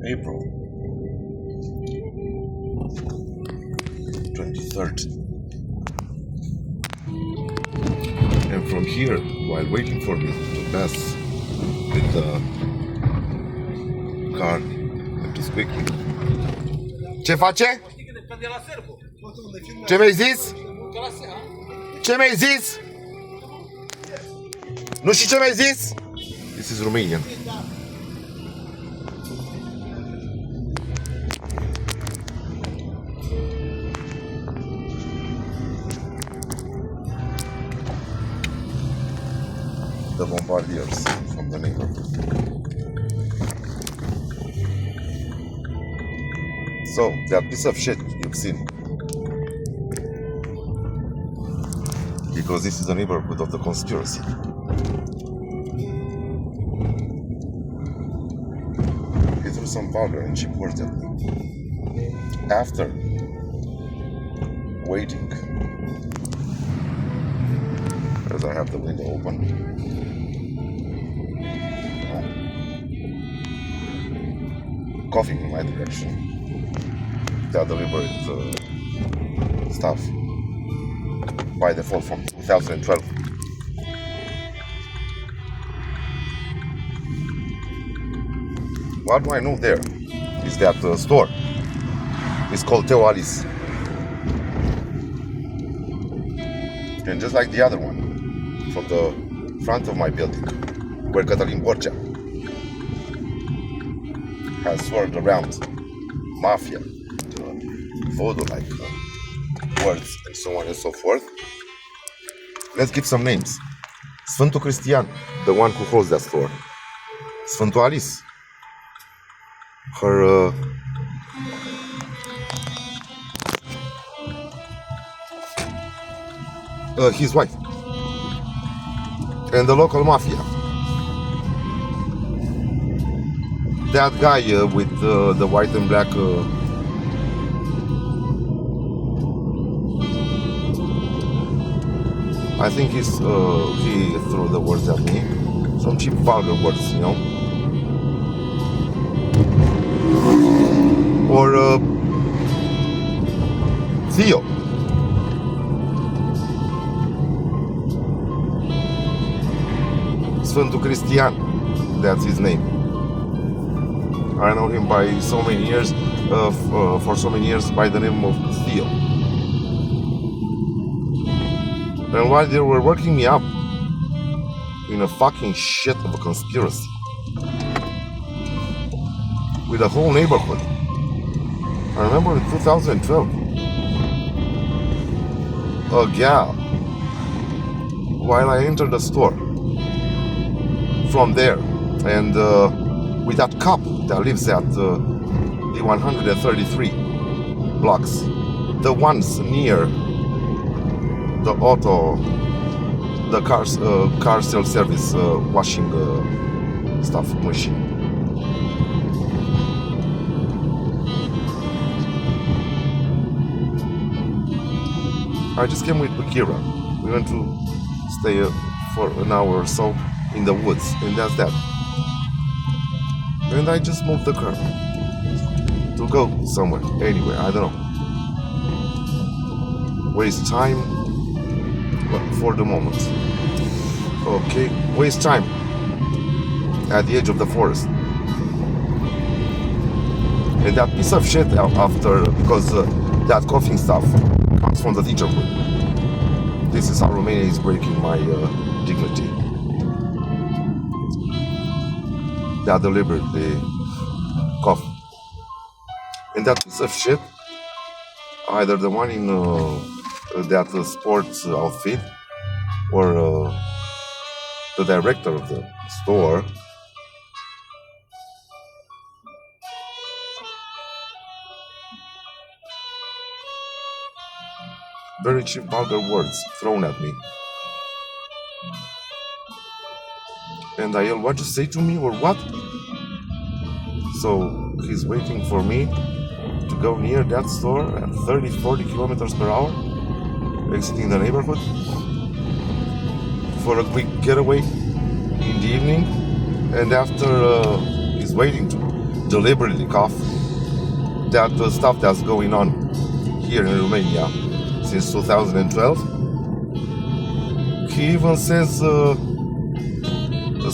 April 23rd. And from here, while waiting for me to pass with the car and to speak me. Ce face? Ce mi-ai zis? Ce mi-ai zis? Nu știi ce mi-ai zis? This is Romanian. The bombardiers from the neighborhood. So, that piece of shit you've seen. Because this is the neighborhood of the conspiracy. He threw some powder and cheap words at me. After waiting, as I have the window open, coughing in my direction, that deliberate stuff by default from 2012. What do I know there is that the store is called Teo Alice. And just like the other one, from the front of my building, where Cătălin Borcea has swerved around mafia, voodoo-like words, and so on and so forth. Let's give some names. Sfântul Cristian, the one who holds that store. Sfântul Alice, her his wife, and the local mafia. That guy with the white and black I think he threw the words at me. Some cheap vulgar words, you know. Or Theo. Sfântul Cristian, that's his name. I know him by so many years, for so many years by the name of Theo. And while they were working me up in a fucking shit of a conspiracy with the whole neighborhood, I remember in 2012, a gal, while I entered the store from there, and with that cop that lives at the 133 blocks, the ones near the car self-service washing stuff machine. I just came with Bakira. We went to stay for an hour or so in the woods, and that's that. And I just moved the car to go somewhere, anywhere, I don't know. Waste time for the moment. Okay, waste time at the edge of the forest. And that piece of shit after, because that coughing stuff comes from the teacherhood. This is how Romania is breaking my dignity. That deliberately cough. And that piece of shit, either the one in that sports outfit or the director of the store, very cheap vulgar words thrown at me. And I yell, "What you say to me or what?" So he's waiting for me to go near that store at 30-40 kilometers per hour, exiting the neighborhood for a quick getaway in the evening. And after he's waiting deliberately cough that the stuff that's going on here in Romania since 2012. He even says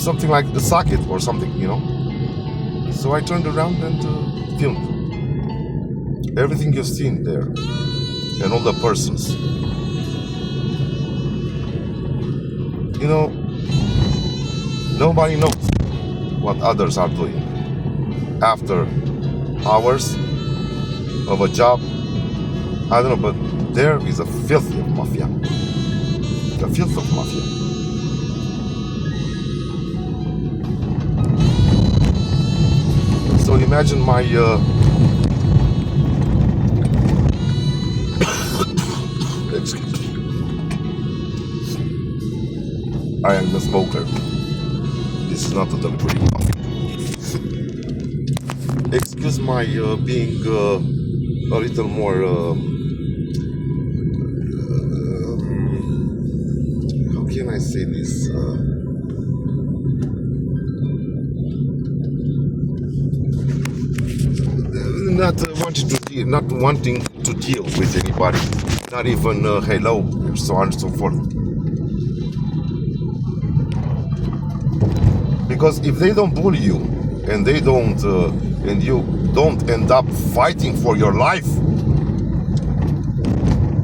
something like suck it or something, you know. So I turned around and filmed everything you've seen there and all the persons. You know, nobody knows what others are doing after hours of a job. I don't know, but there is a filth of mafia. A filth of mafia. So imagine my excuse me. I am a smoker. This is not a deliberate coffee. Excuse my being a little more how can I say this? Not wanting to deal with anybody, not even hello, and so on and so forth. Because if they don't bully you, and they don't, and you don't end up fighting for your life,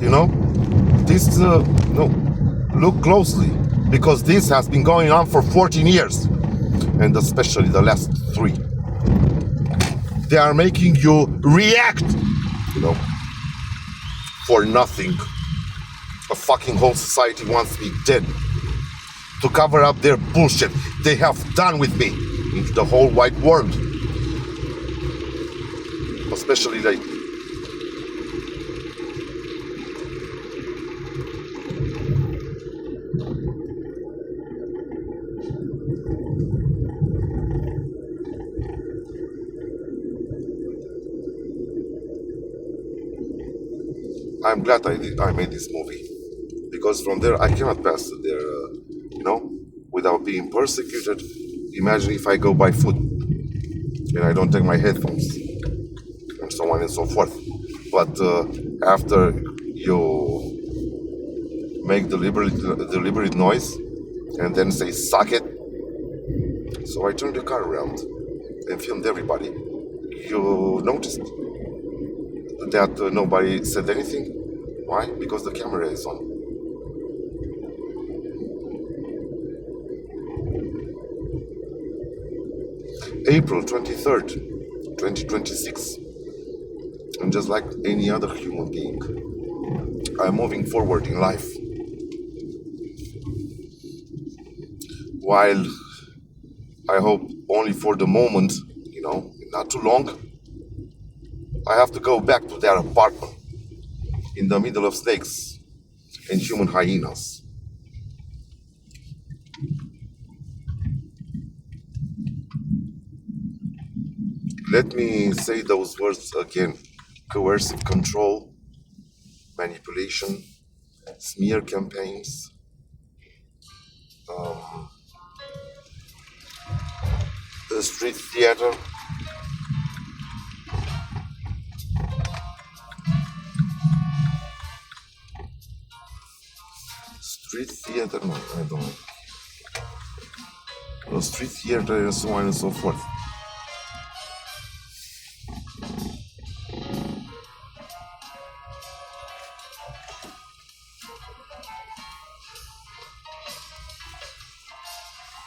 you know, this no, look closely, because this has been going on for 14 years, and especially the last 3. They are making you react, you know, for nothing. A fucking whole society wants me dead to cover up their bullshit they have done with me in the whole wide world. Especially like I'm glad I made this movie, because from there I cannot pass there, you know, without being persecuted. Imagine if I go buy food and I don't take my headphones and so on and so forth. But after you make deliberate noise and then say suck it, so I turned the car around and filmed everybody. You noticed that nobody said anything. Why? Because the camera is on. April 23rd, 2026. And just like any other human being, I'm moving forward in life. While I hope only for the moment, you know, not too long, I have to go back to their apartment in the middle of snakes and human hyenas. Let me say those words again: coercive control, manipulation, smear campaigns, street theater, no, I don't know. Street theater and so on and so forth.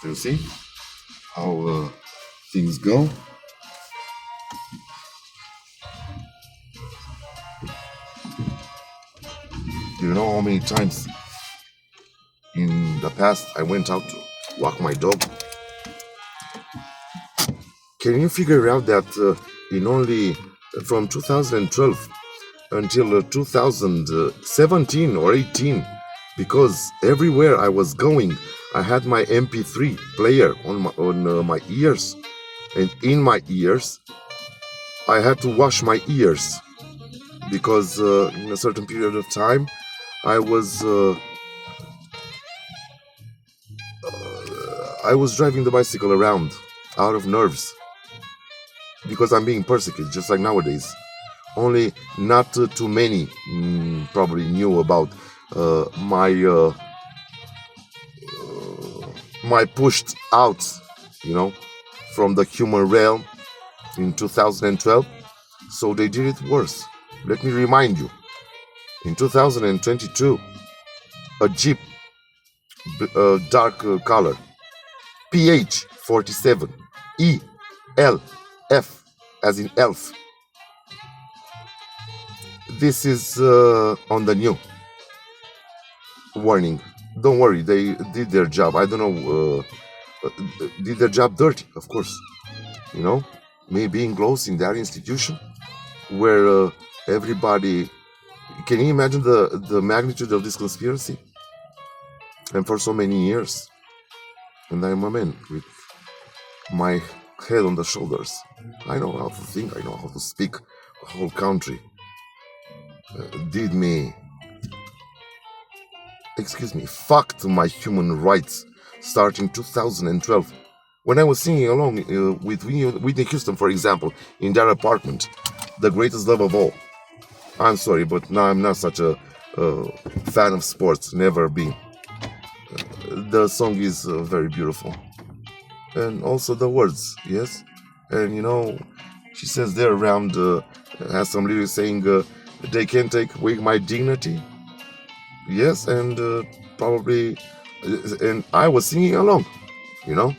Do you see how things go? Do you know how many times in the past I went out to walk my dog? Can you figure out that in only from 2012 until 2017 or 18, because everywhere I was going, I had my MP3 player on my ears, and in my ears, I had to wash my ears because in a certain period of time, I was driving the bicycle around out of nerves. because I'm being persecuted, just like nowadays. Only not too many probably knew about my my pushed out, you know, from the human realm in 2012. So they did it worse. Let me remind you, in 2022, a Jeep, dark color, PH 47, ELF, as in elf. This is on the new warning. Don't worry, they did their job. I don't know, did their job dirty, of course. You know, me being close in that institution where everybody. Can you imagine the magnitude of this conspiracy? And for so many years, and I'm a man with my head on the shoulders. I know how to think. I know how to speak. A whole country did me, excuse me, fucked my human rights starting 2012 when I was singing along with Whitney Houston, for example, in their apartment, The Greatest Love of All. I'm sorry, but now I'm not such a fan of sports, never been. The song is very beautiful. And also the words, yes? And you know, she says there around, has some lyrics saying, they can't take away my dignity. Yes, and probably, and I was singing along, you know,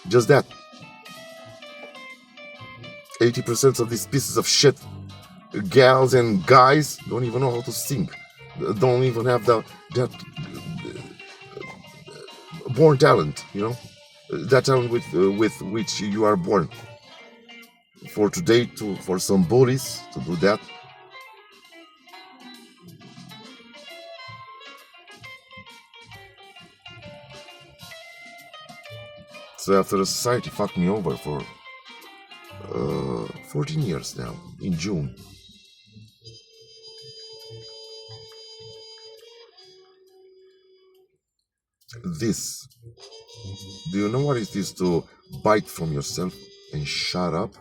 just that. 80% of these pieces of shit, gals and guys, don't even know how to sing, don't even have that born talent, you know, that talent with which you are born. For today, for some bullies to do that. So after the society fucked me over for 14 years now, in June. This, do you know what it is to bite from yourself and shut up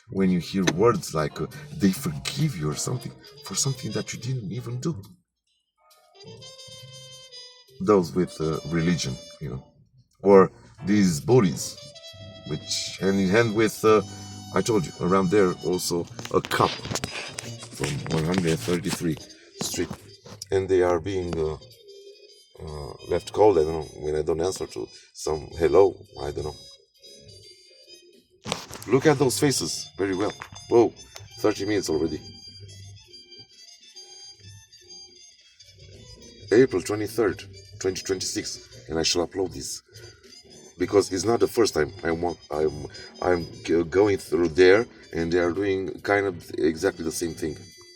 when you hear words like they forgive you or something for something that you didn't even do? Those with religion, you know, or these bullies, which hand in hand with, I told you, around there also a cop from 133 Street, and they are being left cold. I don't know, when I don't answer to some hello, I don't know. Look at those faces very well. Whoa, 30 minutes already. April 23rd, 2026, and I shall upload this because it's not the first time I'm going through there, and they are doing kind of exactly the same thing.